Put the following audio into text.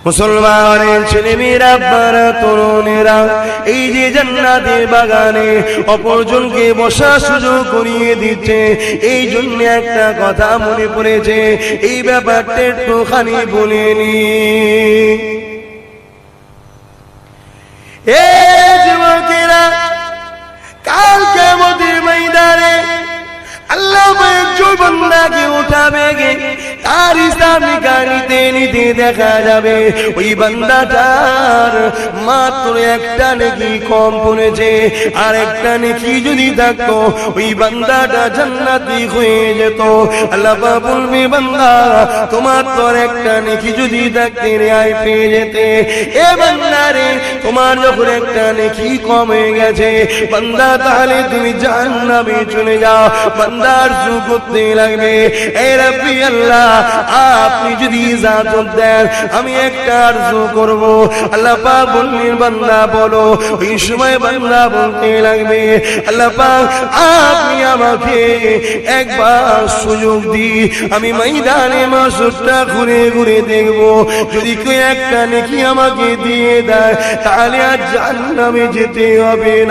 মুসলমানের ছেলেমেয়েরা, আপনারা তরুণেরা, এই যে জান্নাতের বাগানে অপরজনকে বসার সুযোগ করিয়ে দিচ্ছে, এই জন্য একটা কথা মনে পড়েছে, এই ব্যাপারটা একটুখানি বলে নি। এ যুবকেরা, কাল কিয়ামতের ময়দানে আল্লাহ একজন বান্দাকে উঠাবে, তার হিসাব নিতে নিতে দেখা যাবে ওই বান্দাটার মাত্র একটা নেকি কম পড়েছে, আর একটা নেকি যদি থাকতো ওই বান্দাটা জান্নাতি হয়ে যেত। আল্লাহ বলবে, বান্দা তোমার তো একটা নেকি যদি থাকতে রেহাই পেয়ে যেতে। এ বান্দা রে, তোমার যখন একটা নেকি কম হয়ে গেছে বান্দা, তাহলে তুমি জাহান্নামে চলে যাও। বান্দার যুগ করতে লাগবে, এ রাব্বি আল্লাহ, আপনি যদি ইজাজত দেন আমি একটা আরজু করব। আল্লাহ পাক বললেন, বান্দা বলো। ওই সময় বান্দা বলতে লাগবে, আল্লাহ পাক আপনি আমাকে একবার সুযোগ দিন, আমি ময়দানে মাসুরটা ঘুরে ঘুরে দেখব, যদি কেউ একটা নেকি আমাকে দিয়ে দেয় তাহলে আর জাহান্নামে যেতে হবে না।